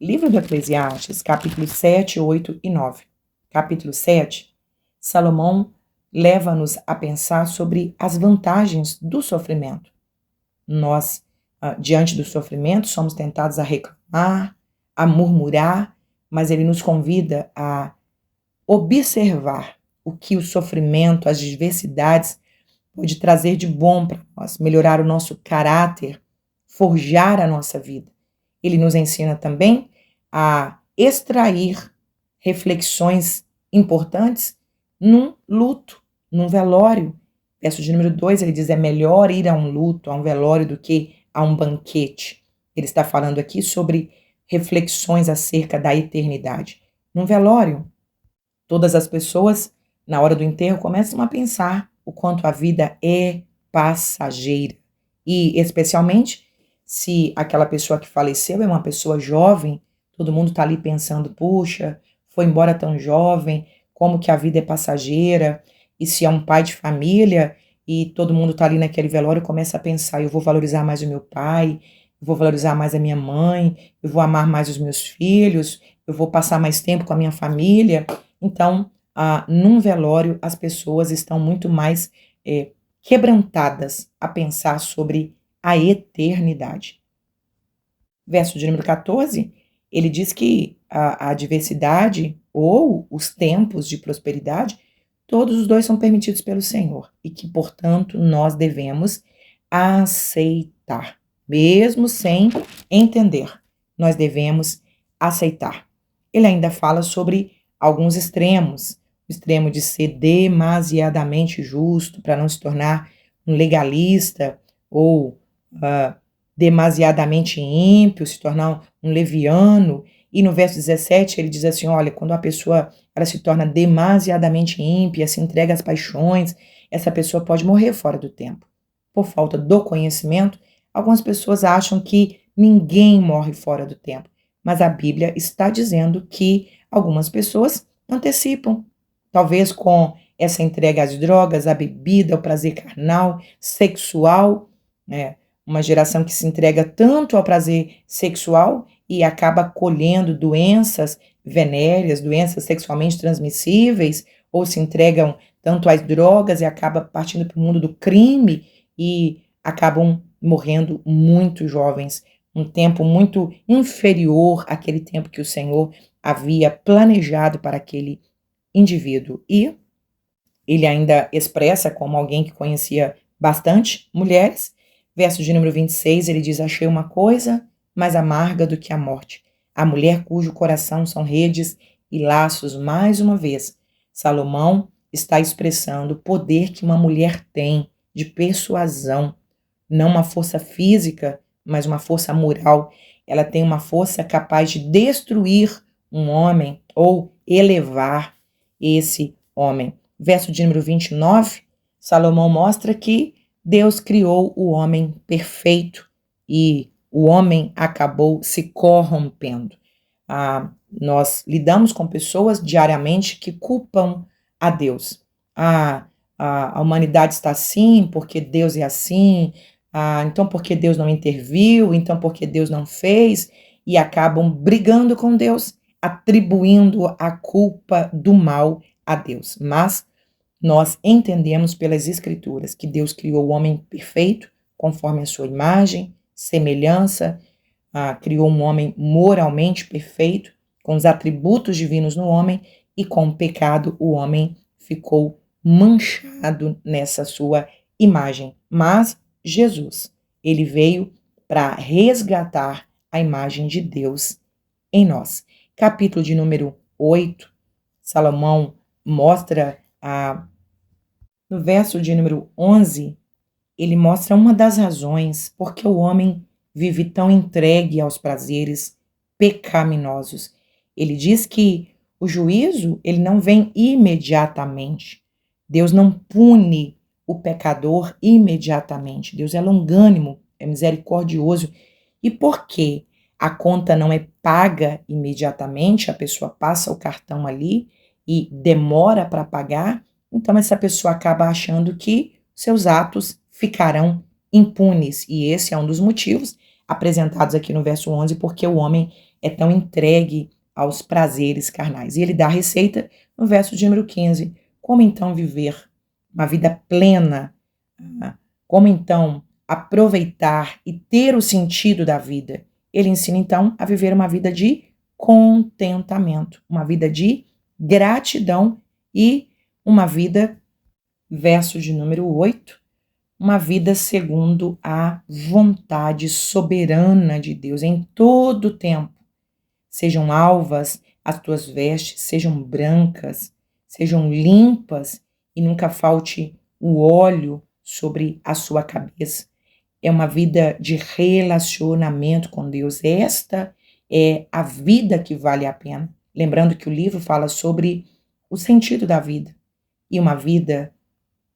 livro do Eclesiastes, capítulos 7, 8 e 9. Capítulo 7, Salomão leva-nos a pensar sobre as vantagens do sofrimento. Nós, diante do sofrimento, somos tentados a reclamar, a murmurar, mas ele nos convida a observar o que o sofrimento, as adversidades pode trazer de bom para nós, melhorar o nosso caráter, forjar a nossa vida. Ele nos ensina também a extrair reflexões importantes num luto, num velório. Verso de número 2, ele diz, é melhor ir a um luto, a um velório, do que a um banquete. Ele está falando aqui sobre reflexões acerca da eternidade. Num velório, todas as pessoas, na hora do enterro, começam a pensar o quanto a vida é passageira. E, especialmente, se aquela pessoa que faleceu é uma pessoa jovem, todo mundo está ali pensando, puxa, foi embora tão jovem, como que a vida é passageira. E se é um pai de família e todo mundo está ali naquele velório, começa a pensar, eu vou valorizar mais o meu pai, eu vou valorizar mais a minha mãe, eu vou amar mais os meus filhos, eu vou passar mais tempo com a minha família. Então, num velório, as pessoas estão muito mais quebrantadas a pensar sobre a eternidade. Verso de número 14, ele diz que a adversidade ou os tempos de prosperidade, todos os dois são permitidos pelo Senhor e que, portanto, nós devemos aceitar, mesmo sem entender. Nós devemos aceitar. Ele ainda fala sobre alguns extremos, o extremo de ser demasiadamente justo para não se tornar um legalista ou demasiadamente ímpio, se tornar um leviano. E no verso 17 ele diz assim, olha, quando a pessoa ela se torna demasiadamente ímpia, se entrega às paixões, essa pessoa pode morrer fora do tempo. Por falta do conhecimento, algumas pessoas acham que ninguém morre fora do tempo, mas a Bíblia está dizendo que algumas pessoas antecipam, talvez com essa entrega às drogas, à bebida, ao prazer carnal, sexual, uma geração que se entrega tanto ao prazer sexual e acaba colhendo doenças venéreas, doenças sexualmente transmissíveis, ou se entregam tanto às drogas e acaba partindo para o mundo do crime e acabam morrendo muito jovens, um tempo muito inferior àquele tempo que o Senhor havia planejado para aquele indivíduo. E ele ainda expressa como alguém que conhecia bastante mulheres. Verso de número 26, ele diz, achei uma coisa mais amarga do que a morte, a mulher cujo coração são redes e laços. Mais uma vez, Salomão está expressando o poder que uma mulher tem de persuasão, não uma força física, mas uma força moral. Ela tem uma força capaz de destruir um homem ou elevar esse homem. Verso de número 29, Salomão mostra que Deus criou o homem perfeito e o homem acabou se corrompendo. Nós lidamos com pessoas diariamente que culpam a Deus. A humanidade está assim porque Deus é assim, então porque Deus não interviu, então porque Deus não fez, e acabam brigando com Deus, atribuindo a culpa do mal a Deus. Mas nós entendemos pelas Escrituras que Deus criou o homem perfeito, conforme a sua imagem, semelhança, criou um homem moralmente perfeito, com os atributos divinos no homem, e com o pecado o homem ficou manchado nessa sua imagem. Mas Jesus, ele veio para resgatar a imagem de Deus em nós. Capítulo de número 8, Salomão mostra no verso de número 11, ele mostra uma das razões porque o homem vive tão entregue aos prazeres pecaminosos. Ele diz que o juízo, ele não vem imediatamente. Deus não pune o pecador imediatamente. Deus é longânimo, é misericordioso. E por quê? A conta não é paga imediatamente, a pessoa passa o cartão ali e demora para pagar, então essa pessoa acaba achando que seus atos ficarão impunes. E esse é um dos motivos apresentados aqui no verso 11, porque o homem é tão entregue aos prazeres carnais. E ele dá a receita no verso de número 15. Como então viver uma vida plena? Como então aproveitar e ter o sentido da vida? Ele ensina então a viver uma vida de contentamento, uma vida de gratidão e uma vida, verso de número 8, uma vida segundo a vontade soberana de Deus em todo o tempo. Sejam alvas as tuas vestes, sejam brancas, sejam limpas e nunca falte o óleo sobre a sua cabeça. É uma vida de relacionamento com Deus. Esta é a vida que vale a pena. Lembrando que o livro fala sobre o sentido da vida. E uma vida,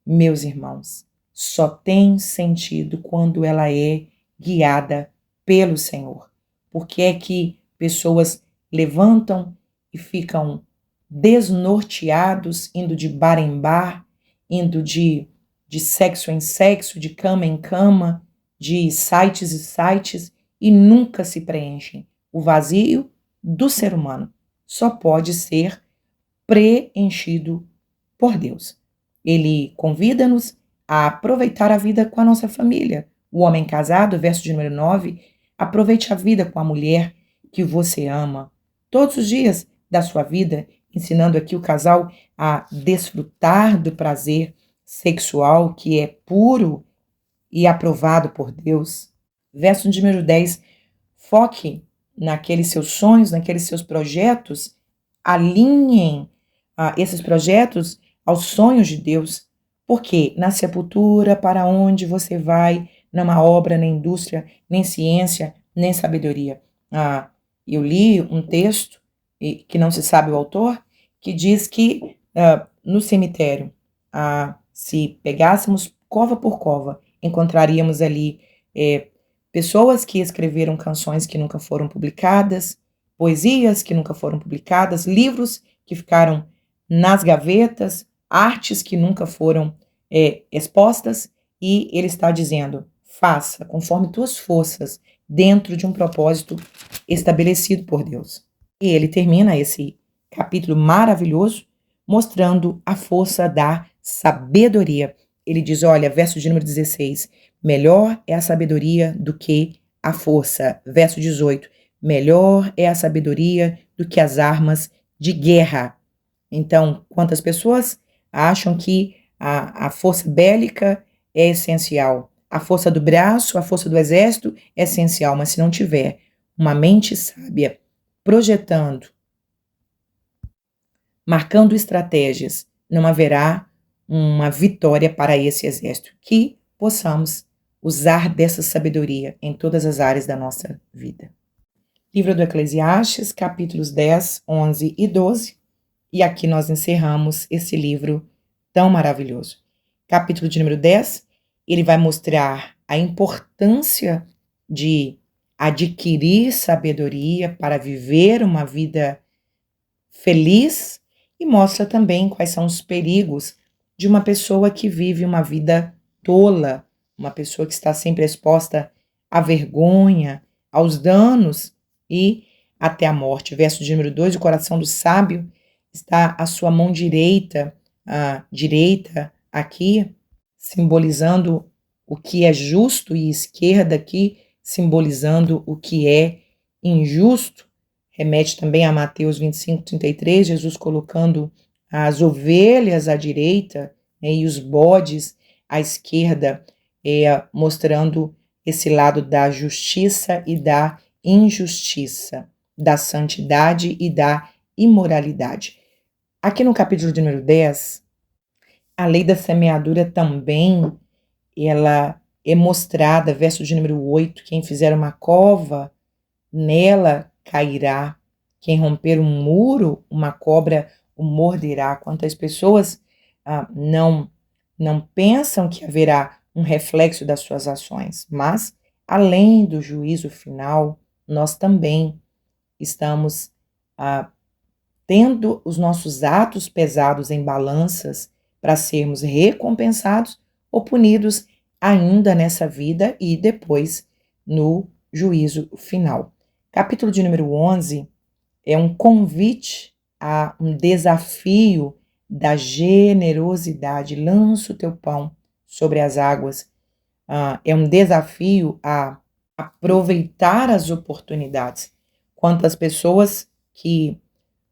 meus irmãos, só tem sentido quando ela é guiada pelo Senhor. Porque é que pessoas levantam e ficam desnorteados, indo de bar em bar, indo de sexo em sexo, de cama em cama, de sites e sites, e nunca se preenchem. O vazio do ser humano só pode ser preenchido por Deus. Ele convida-nos a aproveitar a vida com a nossa família. O homem casado, verso de número 9, aproveite a vida com a mulher que você ama. Todos os dias da sua vida, ensinando aqui o casal a desfrutar do prazer sexual que é puro e aprovado por Deus. Verso de número 10, foque naqueles seus sonhos, naqueles seus projetos, alinhem esses projetos aos sonhos de Deus, porque na sepultura, para onde você vai, não há obra, nem indústria, nem ciência, nem sabedoria. Eu li um texto, que não se sabe o autor, que diz que no cemitério, se pegássemos cova por cova, encontraríamos ali pessoas que escreveram canções que nunca foram publicadas, poesias que nunca foram publicadas, livros que ficaram nas gavetas, artes que nunca foram expostas, e ele está dizendo: faça conforme tuas forças, dentro de um propósito estabelecido por Deus. E ele termina esse capítulo maravilhoso mostrando a força da sabedoria. Ele diz, olha, verso de número 16, melhor é a sabedoria do que a força. Verso 18, melhor é a sabedoria do que as armas de guerra. Então, quantas pessoas acham que a força bélica é essencial, a força do braço, a força do exército é essencial, mas se não tiver uma mente sábia, projetando, marcando estratégias, não haverá uma vitória para esse exército. Que possamos usar dessa sabedoria em todas as áreas da nossa vida. Livro do Eclesiastes, capítulos 10, 11 e 12. E aqui nós encerramos esse livro tão maravilhoso. Capítulo de número 10, ele vai mostrar a importância de adquirir sabedoria para viver uma vida feliz e mostra também quais são os perigos de uma pessoa que vive uma vida tola, uma pessoa que está sempre exposta à vergonha, aos danos e até a morte. Verso de número 2, o coração do sábio está à sua mão direita, a direita aqui, simbolizando o que é justo, e esquerda aqui, simbolizando o que é injusto. Remete também a Mateus 25, 33, Jesus colocando as ovelhas à direita, né, e os bodes à esquerda, mostrando esse lado da justiça e da injustiça, da santidade e da imoralidade. Aqui no capítulo de número 10, a lei da semeadura também, ela é mostrada, verso de número 8, quem fizer uma cova, nela cairá. Quem romper um muro, uma cobra o morderá. Quantas pessoas não pensam que haverá um reflexo das suas ações, mas, além do juízo final, nós também estamos tendo os nossos atos pesados em balanças para sermos recompensados ou punidos ainda nessa vida e depois no juízo final. Capítulo de número 11 é um convite a um desafio da generosidade. Lança o teu pão sobre as águas. É um desafio a aproveitar as oportunidades. Quantas pessoas que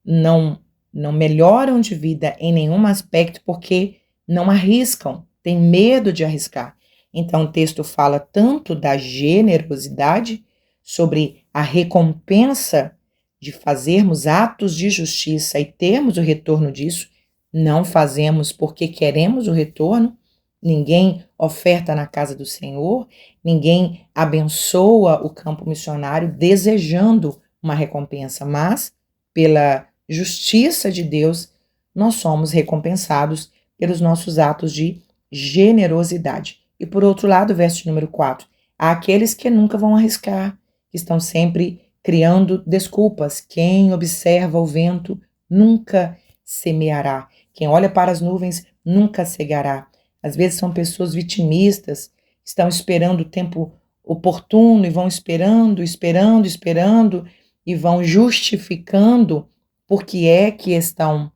não não melhoram de vida em nenhum aspecto porque não arriscam, têm medo de arriscar. Então o texto fala tanto da generosidade, sobre a recompensa de fazermos atos de justiça e termos o retorno disso. Não fazemos porque queremos o retorno. Ninguém oferta na casa do Senhor, ninguém abençoa o campo missionário desejando uma recompensa, mas pela justiça de Deus, nós somos recompensados pelos nossos atos de generosidade. E por outro lado, verso número 4, há aqueles que nunca vão arriscar, que estão sempre criando desculpas. Quem observa o vento nunca semeará. Quem olha para as nuvens nunca cegará. Às vezes são pessoas vitimistas, estão esperando o tempo oportuno e vão esperando, esperando, esperando e vão justificando por que é que estão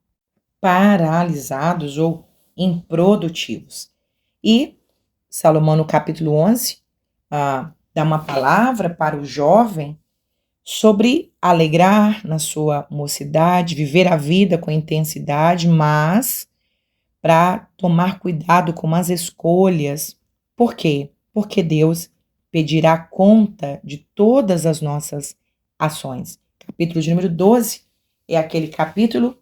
paralisados ou improdutivos. E Salomão, no capítulo 11, dá uma palavra para o jovem sobre alegrar na sua mocidade, viver a vida com intensidade, mas para tomar cuidado com as escolhas. Por quê? Porque Deus pedirá conta de todas as nossas ações. Capítulo de número 12 é aquele capítulo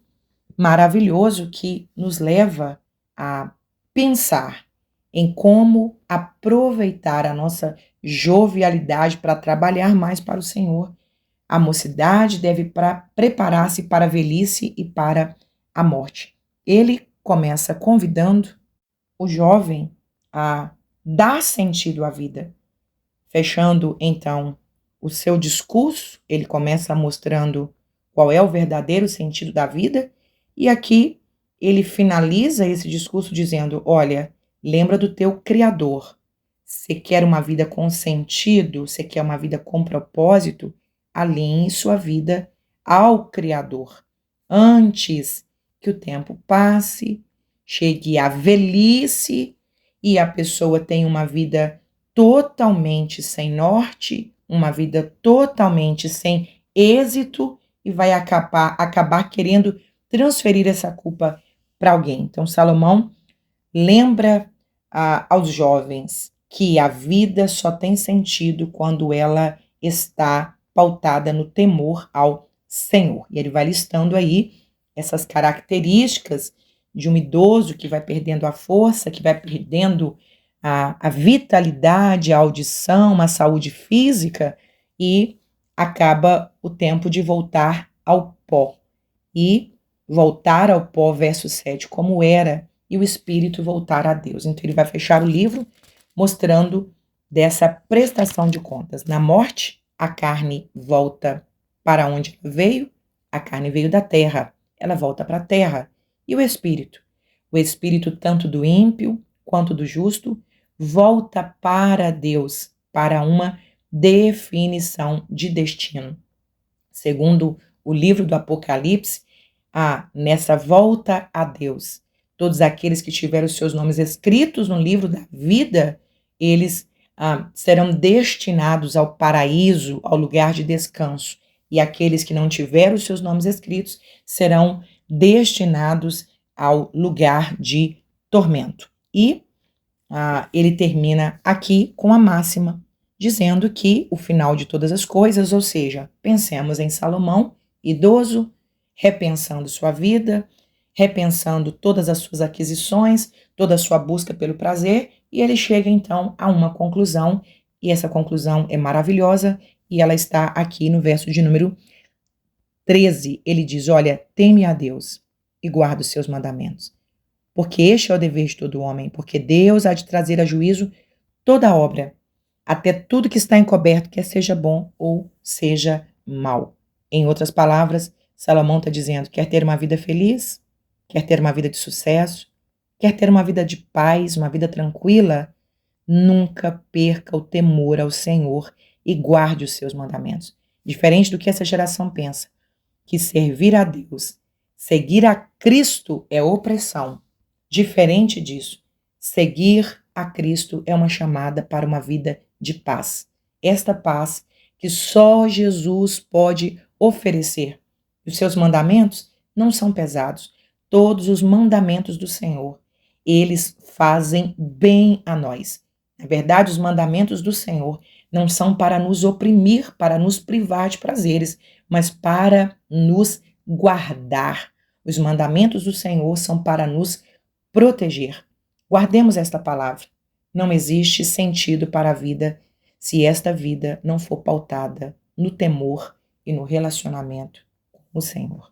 maravilhoso que nos leva a pensar em como aproveitar a nossa jovialidade para trabalhar mais para o Senhor. A mocidade deve preparar-se para a velhice e para a morte. Ele começa convidando o jovem a dar sentido à vida. Fechando, então, o seu discurso, ele começa mostrando qual é o verdadeiro sentido da vida, e aqui ele finaliza esse discurso dizendo: olha, lembra do teu Criador. Você quer uma vida com sentido? Você quer uma vida com propósito? Alinhe sua vida ao Criador. Antes que o tempo passe, chegue à velhice e a pessoa tenha uma vida totalmente sem norte, uma vida totalmente sem êxito e vai acabar querendo transferir essa culpa para alguém. Então, Salomão lembra aos jovens que a vida só tem sentido quando ela está pautada no temor ao Senhor. E ele vai listando aí essas características de um idoso que vai perdendo a força, que vai perdendo a vitalidade, a audição, a saúde física, e acaba o tempo de voltar ao pó. E voltar ao pó, verso 7, como era, e o espírito voltar a Deus. Então ele vai fechar o livro mostrando dessa prestação de contas. Na morte, a carne volta para onde veio, a carne veio da terra, ela volta para a terra. E o espírito? O espírito tanto do ímpio quanto do justo volta para Deus, para uma definição de destino. Segundo o livro do Apocalipse, nessa volta a Deus, todos aqueles que tiveram os seus nomes escritos no livro da vida, eles serão destinados ao paraíso, ao lugar de descanso. E aqueles que não tiveram os seus nomes escritos serão destinados ao lugar de tormento. E ele termina aqui com a máxima, dizendo que o final de todas as coisas, ou seja, pensemos em Salomão, idoso, repensando sua vida, repensando todas as suas aquisições, toda a sua busca pelo prazer, e ele chega então a uma conclusão, e essa conclusão é maravilhosa, e ela está aqui no verso de número 13. Ele diz: olha, teme a Deus e guarda os seus mandamentos, porque este é o dever de todo homem, porque Deus há de trazer a juízo toda obra, até tudo que está encoberto, quer seja bom ou seja mal. Em outras palavras, Salomão está dizendo: quer ter uma vida feliz? Quer ter uma vida de sucesso? Quer ter uma vida de paz, uma vida tranquila? Nunca perca o temor ao Senhor e guarde os seus mandamentos. Diferente do que essa geração pensa, que servir a Deus, seguir a Cristo é opressão. Diferente disso, seguir a Cristo é uma chamada para uma vida de paz. Esta paz que só Jesus pode oferecer. Os seus mandamentos não são pesados. Todos os mandamentos do Senhor, eles fazem bem a nós. Na verdade, os mandamentos do Senhor não são para nos oprimir, para nos privar de prazeres, mas para nos guardar. Os mandamentos do Senhor são para nos proteger. Guardemos esta palavra. Não existe sentido para a vida se esta vida não for pautada no temor e no relacionamento com o Senhor.